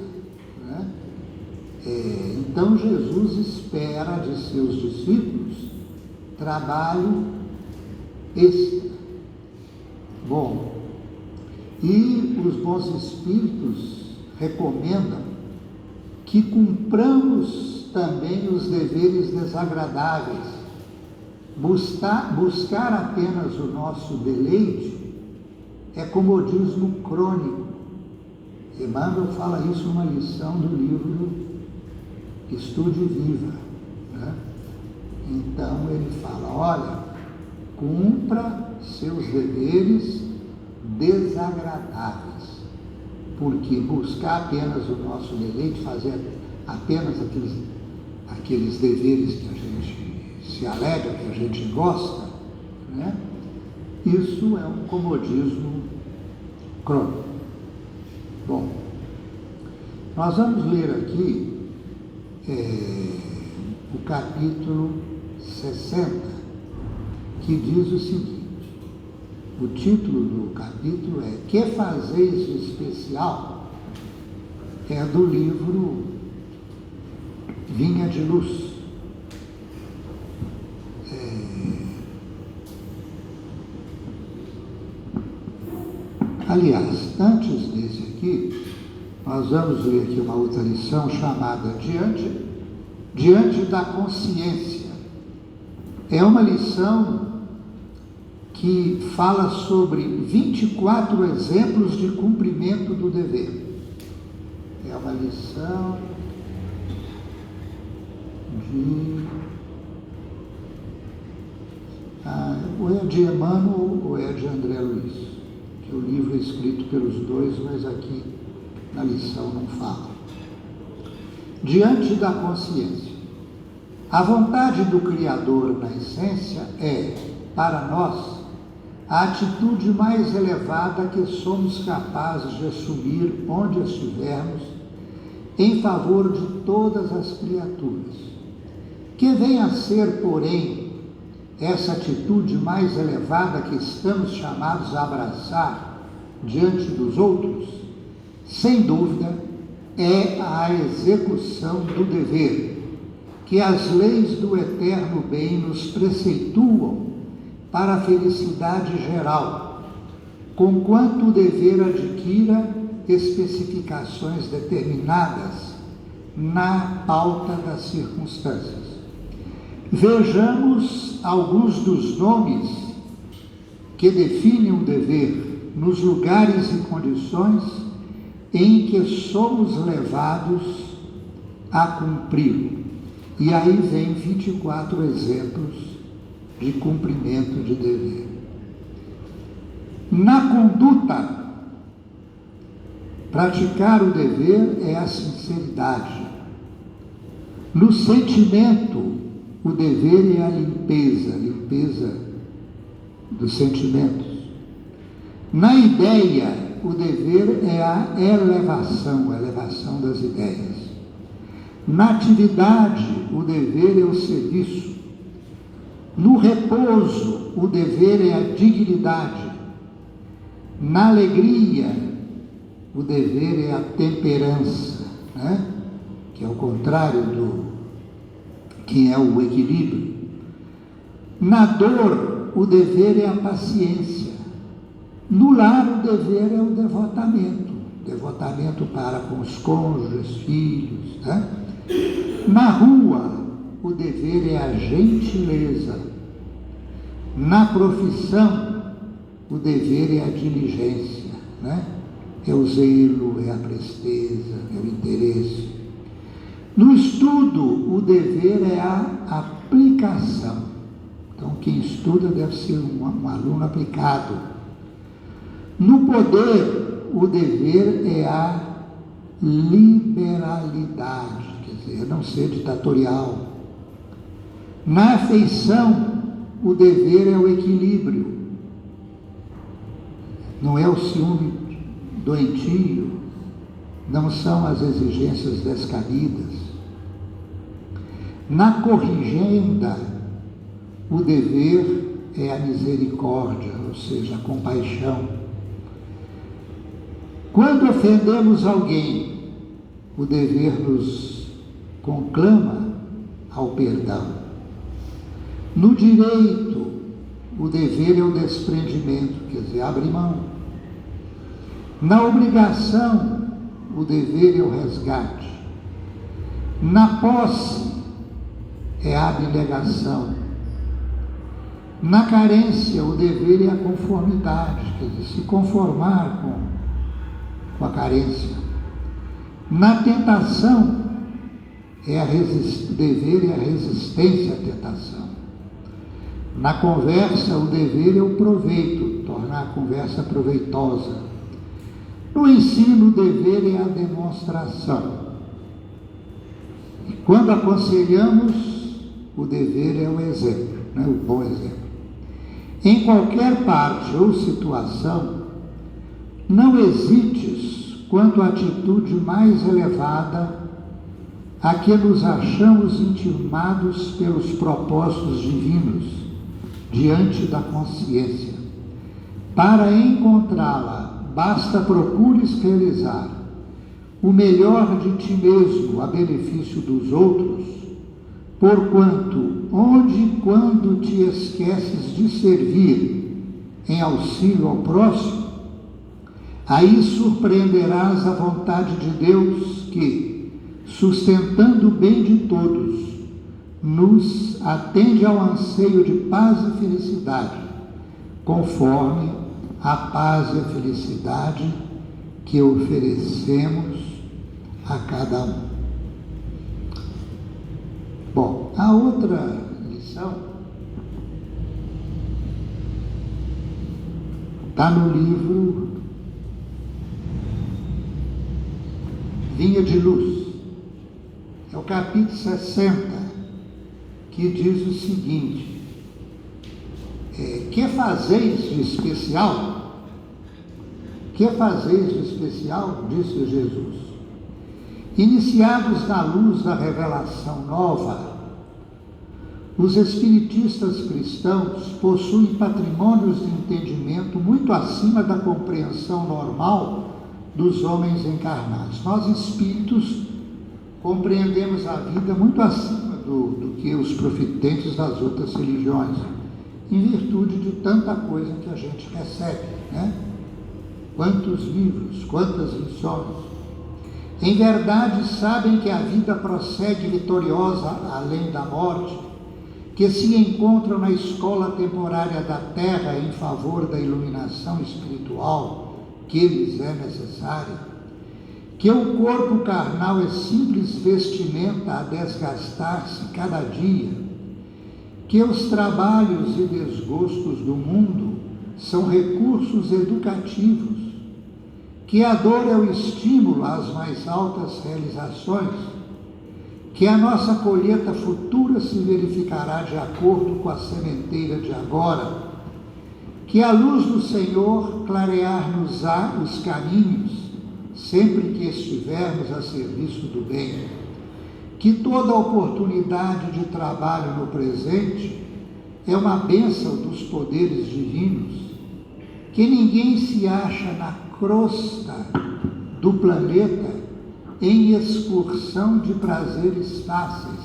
né? Então Jesus espera de seus discípulos trabalho extra. Bom, e os bons espíritos recomendam que cumpramos também os deveres desagradáveis. Buscar apenas o nosso deleite é comodismo crônico. Emmanuel fala isso numa lição do livro Estude Viva, né? Então ele fala, olha, cumpra seus deveres desagradáveis, porque buscar apenas o nosso deleite, fazer apenas aqueles deveres que a gente se alegra, que a gente gosta, né? Isso é um comodismo crônico. Bom, nós vamos ler aqui o capítulo 60, que diz o seguinte, o título do capítulo é Que Fazeis de Especial? É do livro Vinha de Luz. Aliás, antes desse aqui, nós vamos ver aqui uma outra lição chamada Diante da Consciência. É uma lição que fala sobre 24 exemplos de cumprimento do dever. É uma lição ou é de Emmanuel ou é de André Luiz, que o livro é escrito pelos dois, mas aqui na lição não fala. Diante da consciência. A vontade do Criador na essência é, para nós, a atitude mais elevada que somos capazes de assumir onde estivermos, em favor de todas as criaturas. Que vem a ser, porém, essa atitude mais elevada que estamos chamados a abraçar diante dos outros, sem dúvida, é a execução do dever, que as leis do eterno bem nos preceituam para a felicidade geral, conquanto o dever adquira especificações determinadas na pauta das circunstâncias. Vejamos alguns dos nomes que definem o dever nos lugares e condições em que somos levados a cumpri-lo. E aí vem 24 exemplos de cumprimento de dever. Na conduta, praticar o dever é a sinceridade. No sentimento, o dever é a limpeza dos sentimentos. Na ideia, o dever é a elevação das ideias. Na atividade, o dever é o serviço. No repouso, o dever é a dignidade. Na alegria, o dever é a temperança, né? Que é o contrário que é o equilíbrio. Na dor, o dever é a paciência. No lar, o dever é o devotamento para com os cônjuges, filhos, né? Na rua, o dever é a gentileza. Na profissão, o dever é a diligência, né? É o zelo, é a presteza, é o interesse. No estudo, o dever é a aplicação. Então, quem estuda deve ser um aluno aplicado. No poder, o dever é a liberalidade, quer dizer, não ser ditatorial. Na afeição, o dever é o equilíbrio. Não é o ciúme doentio, não são as exigências descabidas. Na corrigenda, o dever é a misericórdia, ou seja, a compaixão. Quando ofendemos alguém, o dever nos conclama ao perdão. No direito, o dever é o desprendimento, quer dizer, abre mão. Na obrigação, o dever é o resgate. Na posse, é a abnegação. Na carência, o dever é a conformidade, quer dizer, se conformar com a carência. Na tentação, o dever é a resistência à tentação. Na conversa, o dever é o proveito, tornar a conversa proveitosa. No ensino, o dever é a demonstração. E quando aconselhamos, o dever é o exemplo, né? O bom exemplo. Em qualquer parte ou situação, não hesites quanto à atitude mais elevada a que nos achamos intimados pelos propósitos divinos diante da consciência. Para encontrá-la, basta procures realizar o melhor de ti mesmo a benefício dos outros, porquanto, onde e quando te esqueces de servir em auxílio ao próximo, aí surpreenderás a vontade de Deus que, sustentando o bem de todos, nos atende ao anseio de paz e felicidade, conforme a paz e a felicidade que oferecemos a cada um. Bom, a outra lição está no livro Vinha de Luz. É o capítulo 60, que diz o seguinte: que fazeis de especial? Que fazeis de especial? Disse Jesus. Iniciados na luz da revelação nova, os espiritistas cristãos possuem patrimônios de entendimento muito acima da compreensão normal dos homens encarnados. Nós, espíritos, compreendemos a vida muito acima do que os profitentes das outras religiões, em virtude de tanta coisa que a gente recebe, né? Quantos livros, quantas lições. Em verdade, sabem que a vida prossegue vitoriosa além da morte, que se encontram na escola temporária da Terra em favor da iluminação espiritual que lhes é necessária, que o corpo carnal é simples vestimenta a desgastar-se cada dia, que os trabalhos e desgostos do mundo são recursos educativos, que a dor é o estímulo às mais altas realizações, que a nossa colheita futura se verificará de acordo com a sementeira de agora, que a luz do Senhor clarear-nos-á os caminhos, sempre que estivermos a serviço do bem, que toda oportunidade de trabalho no presente é uma bênção dos poderes divinos, que ninguém se acha na crosta do planeta em excursão de prazeres fáceis.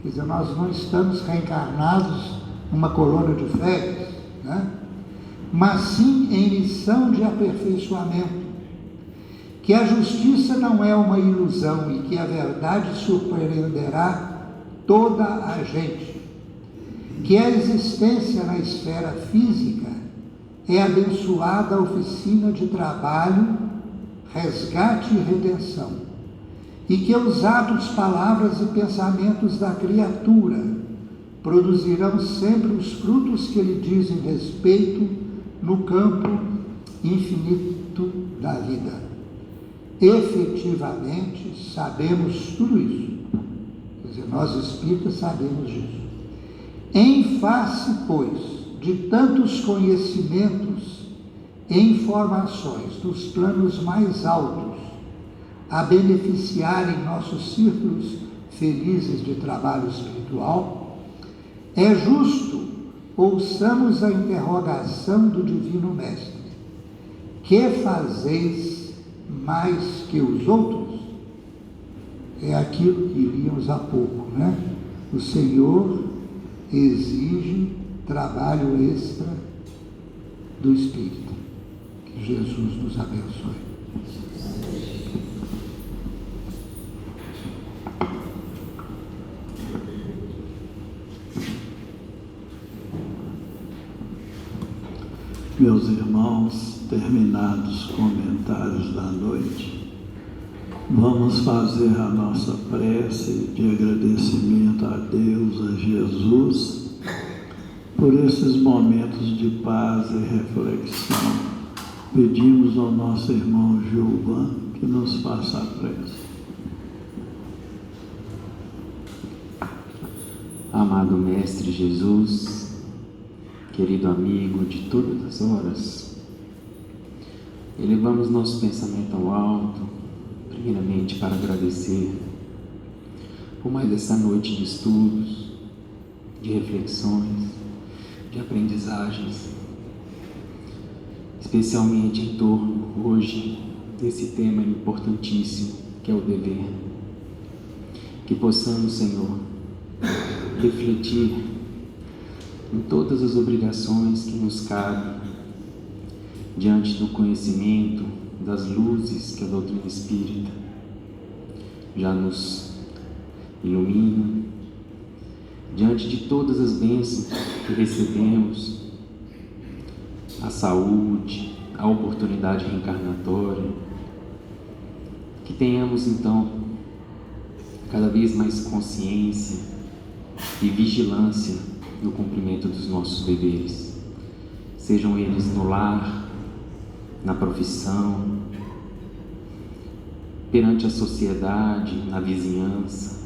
Quer dizer, nós não estamos reencarnados numa colônia de férias, né? Mas sim em missão de aperfeiçoamento, que a justiça não é uma ilusão e que a verdade surpreenderá toda a gente, que a existência na esfera física é abençoada oficina de trabalho, resgate e redenção, e que os atos, palavras e pensamentos da criatura produzirão sempre os frutos que lhe dizem respeito no campo infinito da vida. Efetivamente, sabemos tudo isso. Quer dizer, nós espíritas sabemos disso. Em face, pois, de tantos conhecimentos e informações dos planos mais altos a beneficiarem nossos círculos felizes de trabalho espiritual, é justo ouçamos a interrogação do Divino Mestre: que fazeis mais que os outros? é aquilo que líamos há pouco, né? O Senhor exige trabalho extra do Espírito. Que Jesus nos abençoe. Meus irmãos, terminados os comentários da noite, vamos fazer a nossa prece de agradecimento a Deus, a Jesus, por esses momentos de paz e reflexão. Pedimos ao nosso irmão Gilvan que nos faça a prece. Amado Mestre Jesus, querido amigo de todas as horas, elevamos nosso pensamento ao alto, primeiramente para agradecer por mais essa noite de estudos, de reflexões, de aprendizagens, especialmente em torno, hoje, desse tema importantíssimo que é o dever. Que possamos, Senhor, refletir em todas as obrigações que nos cabem diante do conhecimento das luzes que a doutrina espírita já nos ilumina, diante de todas as bênçãos que recebemos, a saúde, a oportunidade reencarnatória, que tenhamos então cada vez mais consciência e vigilância no cumprimento dos nossos deveres, sejam eles no lar, na profissão, perante a sociedade, na vizinhança,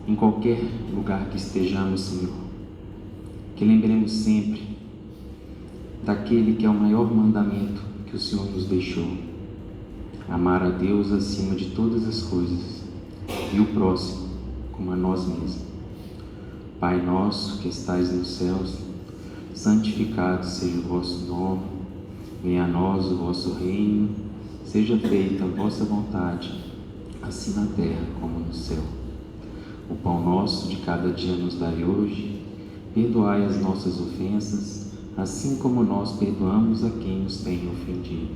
em qualquer lugar que estejamos, Senhor. Que lembremos sempre daquele que é o maior mandamento que o Senhor nos deixou: amar a Deus acima de todas as coisas e o próximo como a nós mesmos. Pai nosso que estais nos céus, santificado seja o vosso nome, venha a nós o vosso reino, seja feita a vossa vontade, assim na terra como no céu. O pão nosso de cada dia nos dai hoje, perdoai as nossas ofensas, assim como nós perdoamos a quem nos tem ofendido.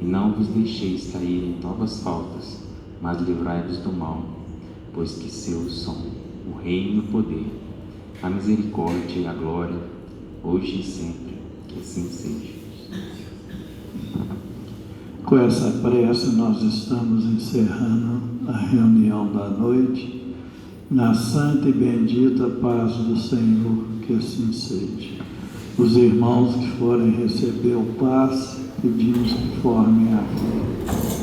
E não vos deixeis cair em novas faltas, mas livrai-vos do mal, pois que seus são o reino e o poder, a misericórdia e a glória, hoje e sempre, que assim seja. Com essa prece nós estamos encerrando a reunião da noite, na santa e bendita paz do Senhor, que assim seja. Os irmãos que forem receber o passe, pedimos que formem a fila.